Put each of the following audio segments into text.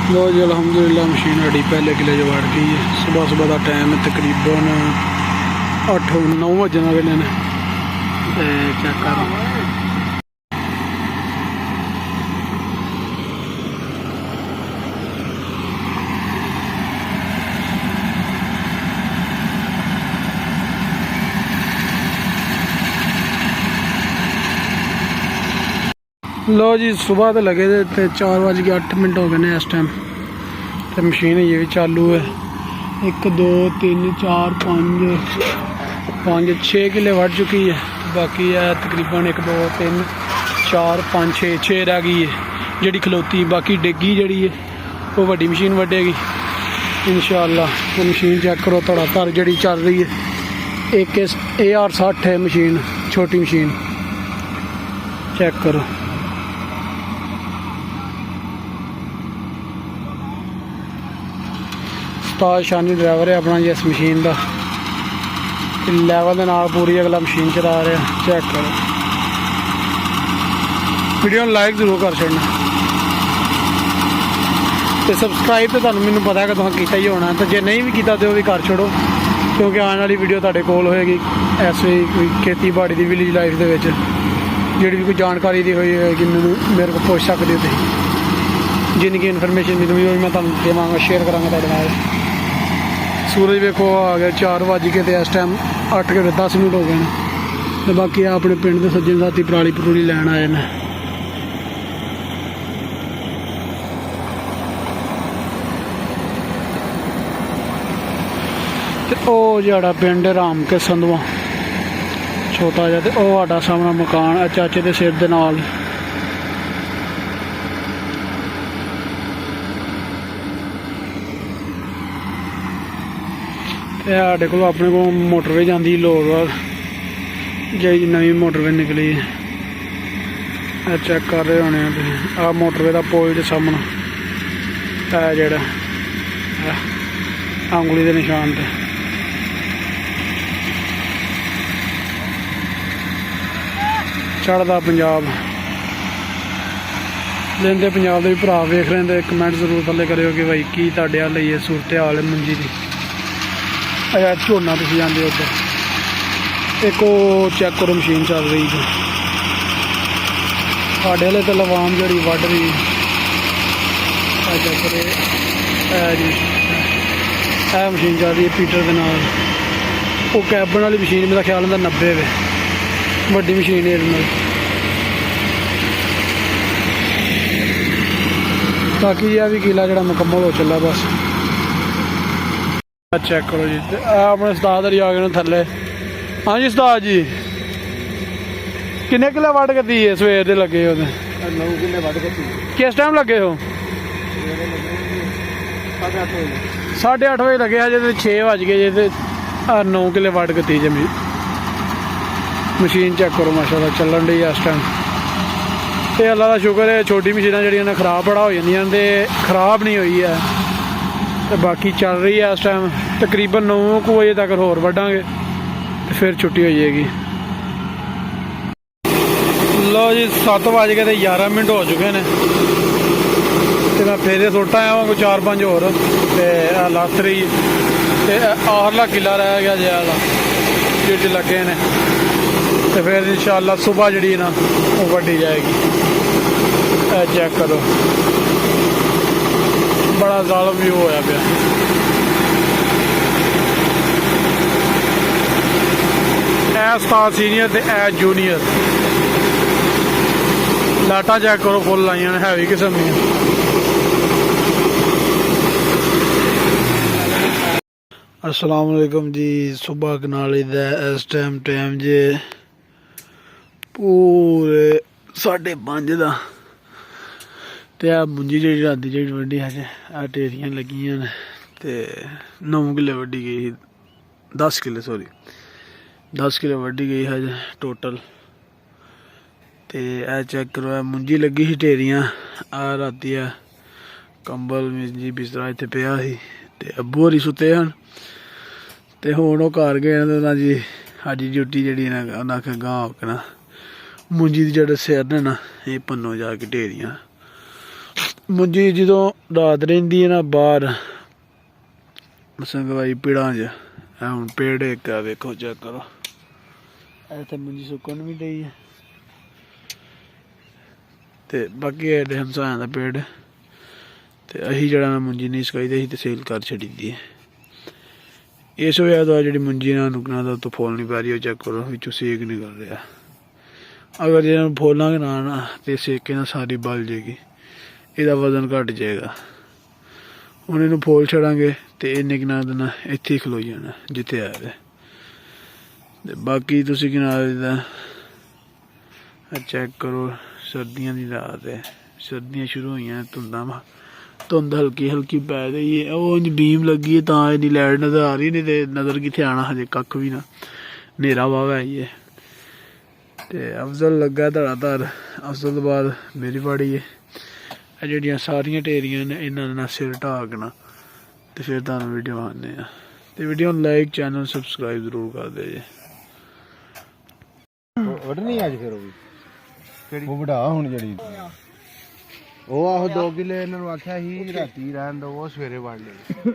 लो जी अल्हम्दुलिल्लाह मशीन साड़ी पहले किले जो वड़ गई है। सुबह सुबह का टाइम है, तकरीबन 8-9 बजने वाले ने। चेक कर लो जी सुबह तो लगे थे 4:08 हो गए ने इस टाइम। तो मशीन ये भी चालू है। 1 2 3 4 5 6 किले वड़ चुकी है। बाकी है तकरीबन 1 2 3 4 5 6 रह गई है जी खलोती। बाकी डिग्गी जी है वो वड्डी मशीन वड्डेगी इंशाअल्लाह। तो मशीन चेक करो धड़ाधड़ जी चल रही है। एक AR60 है मशीन, छोटी मशीन चेक करो। उस्ताद शानी ड्राइवर है अपना जी इस मशीन का। लैवल के नाल पूरी अगला मशीन चला रहा। चेक करो। वीडियो लाइक जरूर कर छड़ना तो सबसक्राइब तो तुहानू मैनू पता है कि तुसें कीता ही होना। तो जे नहीं भी कीता तो भी कर छोड़ो, क्योंकि आने वाली वीडियो तुहाडे कोल होएगी ऐसे कोई खेती बाड़ी की विलेज लाइफ दे विच जिहड़ी भी कोई जानकारी दी होई होएगी मैनू मेरे को पुछ सकदे हो तुसीं। जिन्नी की इन्फॉर्मेशन मिलूगी वो मैं तुहानू देवांगा, शेयर करांगा तुहाडे नाल। सूरज वेखो आ गया 4 बज के तो इस टाइम 8:10 हो गए हैं। तो बाकी अपने पिंड के सज्जन साथी पराली परूली लैन आए हैं। तो जड़ा पिंड राम के संधवा छोटा जहा, तो साडा सामना मकान चाचे के सिर दे नाल। साढ़े को अपने को मोटरवे जाती लोर जी नवी मोटरवे निकली है। चेक कर रहे होने आ मोटरवे का पॉइंट सामना है जड़ा अंगुली के निशान पे। चढ़दा पंजाब लेंदे पंजाब के भी भरा वेख रहे हैं। कमेंट जरूर थले करो कि भाई की तुहाडे हाल है सूरत हाल है मंजी की। अच्छा झोना तुम जाते उधर एक चेक करो मशीन चल रही है साढ़े वाले तो लवाम जड़ी वढ़ रही चेक करो जी। यह मशीन चल रही है पीटर के नाल। वो कैबन वाली मशीन मेरा ख्याल होंगे 90 वे वड्डी मशीन है। बाकी यह भी किला जरा मुकम्मल हो चला बस। चेक करो जी अपने उस्ताद हरी आ गए थले। हाँ जी उस्ताद जी किन्ने किले वढ़ के दी है सवेर दे लगे हो? 9 किले वढ़ के। किस टाइम लगे हो? 8:30 बजे लगे हजे तो 6 बज गए जे। 9 किले वढ़ के दी जमी मशीन। चेक करो माशाल्लाह चलन डी इस टाइम। तो अल्लाह का शुक्र है छोटी मशीन जड़ियां खराब बड़ा हो जांदियां ते खराब नहीं हुई है। तो बाकी चल रही है इस टाइम तकरीबन 9 बजे तक होर वढ़ांगे तो फिर छुट्टी हो जाएगी। लो जी 7 बज के 11 मिनट हो चुके हैं। तो मैं फेरे सुट आया वहाँ कोई 4-5 होर तो लथ रही आहरला किला रह गया जे वाला जिस लगे ने। तो फिर इंशाअल्लाह सुबह जी ना वो वड्डी जाएगी। चेक करो बड़ा जालम व्यू होया पिया। ए उस्ताद सीनियर ते ए जूनियर लाटा चेक करो फुल लाइया ने हैवी किस्म दी। अस्सलाम वालेकुम जी। सुबह कनाली दा इस टाइम जे पूरे 5:30 दा। तो आ मुंजी जी राती जी वड्डी अज आ ढेरियां लगियां ने। तो 9 किले वड्डी गई 10 किले सॉरी 10 किले वड्डी गई अज टोटल। तो यह चेक करो मुंजी लगी ही ढेरियां। आ राती कंबल मिंजी बिस्तरा इत्थे पिया ही। ते अब्बू होरी सुते हैं। तो हुण ओह घर गए ना जी अज ड्यूटी जी उन्हें आखेआ गांह अपना मुंजी दी जेह्ड़े सिर ने ना ये भन्नो जाके ढेरियां। ਮੁੰਜੀ ਜਦੋਂ ਰਾਤ ਰਹਿੰਦੀ ਹੈ ਨਾ ਬਾਹਰ ਸੰਗਵਾਈ ਪੇੜਾਂ 'ਚ, ਇਹ ਹੁਣ ਪੇੜ ਇੱਕ ਆ ਵੇਖੋ ਚੈੱਕ ਕਰੋ, ਇੱਥੇ ਮੁੰਜੀ ਸੁੱਕਣ ਵੀ ਡਈ ਹੈ। ਤੇ ਬਾਕੀ ਇਹਦੇ ਹਮਸਾਇਆਂ ਦਾ ਪੇੜ, ਤੇ ਅਸੀਂ ਜਿਹੜਾ ਨਾ ਮੁੰਜੀ ਨਹੀਂ ਸੁਕਾਈ ਤੇ ਅਸੀਂ ਤੇ ਸੇਲ ਕਰ ਛੱਡੀ ਦੀ ਹੈ। ਇਸ ਵਜ੍ਹਾ ਤੋਂ ਜਿਹੜੀ ਮੁੰਜੀ ਨਾਲ ਨੁਕਣਾ ਦਾ ਤੋਂ ਫੁੱਲ ਨਹੀਂ ਪੈ ਰਹੀ, ਉਹ ਚੈੱਕ ਕਰੋ ਵਿੱਚੋਂ ਸੇਕ ਨਿਕਲ ਰਿਹਾ। ਅਗਰ ਜੇ ਇਹਨੂੰ ਫੋਲਾਂਗੇ ਨਾ ਤੇ ਸੇਕੇ ਨਾਲ ਸਾਰੀ ਬਲ ਜਾਏਗੀ, ਇਹਦਾ ਵਜ਼ਨ ਘੱਟ ਜਾਏਗਾ। ਹੁਣ ਇਹਨੂੰ ਫੋਲ ਛੱਡਾਂਗੇ ਤੇ ਇਹਨੇ ਕਿਨਾਂ ਦੇਣਾ ਇੱਥੇ ਹੀ ਖਲੋ ਜਾਣਾ ਜਿੱਥੇ ਆਇਆ ਵੇ। ਤੇ ਬਾਕੀ ਤੁਸੀਂ ਕਿਨਾਰੇ ਦਾ ਚੈੱਕ ਕਰੋ, ਸਰਦੀਆਂ ਦੀ ਰਾਤ ਹੈ, ਸਰਦੀਆਂ ਸ਼ੁਰੂ ਹੋਈਆਂ, ਧੁੰਦ ਹਲਕੀ ਹਲਕੀ ਪੈ ਰਹੀ ਹੈ। ਉਹ ਇੰਝ ਬੀਮ ਲੱਗੀ ਹੈ ਤਾਂ ਇਹਦੀ ਲਾਈਟ ਨਜ਼ਰ ਆ ਰਹੀ, ਨਹੀਂ ਤੇ ਨਜ਼ਰ ਕਿੱਥੇ ਆਉਣਾ, ਹਜੇ ਕੱਖ ਵੀ ਨਾ, ਹਨੇਰਾ ਵਾਹਵਾ ਆਈ ਹੈ। ਤੇ ਅਫਜ਼ਲ ਲੱਗਾ ਧੜਾਧੜ, ਅਫਜ਼ਲ ਤੋਂ ਬਾਅਦ ਮੇਰੀ ਵਾੜੀ ਹੈ। ਇਹ ਜਿਹੜੀਆਂ ਸਾਰੀਆਂ ਢੇਰੀਆਂ ਨੇ ਇਹਨਾਂ ਦਾ ਸਿਰ ਢਾਕਣਾ ਤੇ ਫਿਰ ਤੁਹਾਨੂੰ ਵੀਡੀਓ ਆਉਂਦੇ ਆ। ਤੇ ਵੀਡੀਓ ਨੂੰ ਲਾਈਕ, ਚੈਨਲ ਸਬਸਕ੍ਰਾਈਬ ਜ਼ਰੂਰ ਕਰ ਦਿਓ ਜੀ। ਵੱਢਣੀ ਅੱਜ ਫਿਰ ਉਹ ਵੀ ਕਿਹੜੀ ਉਹ ਵਡਾ ਹੁਣ ਜਿਹੜੀ ਉਹ ਆਹੋ 2 ਕਿੱਲੇ ਇਹਨਾਂ ਨੂੰ ਆਖਿਆ ਸੀ ਰਾਤੀ ਰਹਿਣ ਦੋ, ਉਹ ਸਵੇਰੇ ਵੱਢ ਲਏ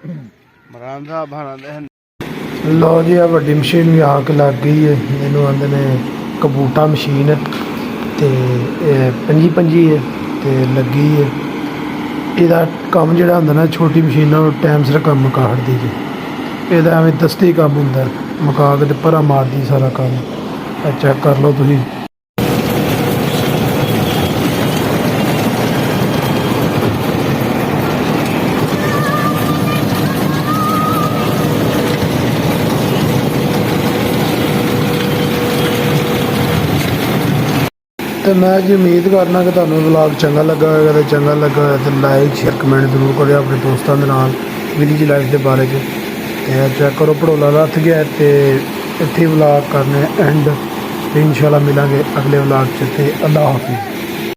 ਮਰਾਂ ਦਾ ਬਹਾਨਾ ਦੇ। ਲਓ ਜੀ, ਆ ਵੱਡੀ ਮਸ਼ੀਨ ਵੀ ਆ ਕੇ ਲੱਗ ਗਈ ਹੈ, ਇਹਨੂੰ ਆਂਦੇ ਨੇ ਕਬੂਟਾ ਮਸ਼ੀਨ, ਤੇ ਇਹ 25 ਹੈ ਤੇ ਲੱਗੀ ਹੈ। ਇਹਦਾ ਕੰਮ ਜਿਹੜਾ ਹੁੰਦਾ ਨਾ, ਛੋਟੀ ਮਸ਼ੀਨ ਨਾਲ ਟਾਈਮ ਸਿਰ ਕੰਮ ਮੁਕਾ ਹਟਦੀ ਜੀ। ਇਹਦਾ ਐਵੇਂ ਦਸਤੀ ਕੰਮ ਹੁੰਦਾ, ਮੁਕਾ ਕੇ ਤੇ ਭਰਾ ਮਾਰਦੀ ਸਾਰਾ ਕੰਮ। ਚੈੱਕ ਕਰ ਲਓ ਤੁਸੀਂ। ਤੇ ਮੈਂ ਜੀ ਉਮੀਦ ਕਰਨਾ ਕਿ ਤੁਹਾਨੂੰ ਵਲੌਗ ਚੰਗਾ ਲੱਗਾ ਹੋਵੇਗਾ, ਤੇ ਚੰਗਾ ਲੱਗਾ ਹੋਇਆ ਤੇ ਲਾਈਕ, ਸ਼ੇਅਰ, ਕਮੈਂਟ ਜ਼ਰੂਰ ਕਰਿਓ ਆਪਣੇ ਦੋਸਤਾਂ ਦੇ ਨਾਲ ਵਿਲੇਜ ਲਾਈਫ ਦੇ ਬਾਰੇ 'ਚ। ਤੇ ਚੈੱਕ ਕਰੋ ਭੜੋਲਾ ਲੱਥ ਗਿਆ, ਤੇ ਇੱਥੇ ਵਲੌਗ ਕਰਨੇ ਐਂਡ। ਇੰਸ਼ਾਅੱਲਾ ਮਿਲਾਂਗੇ ਅਗਲੇ ਵਲੌਗ 'ਚ, ਤੇ ਅੱਲਾ ਹਾਫਿਜ਼।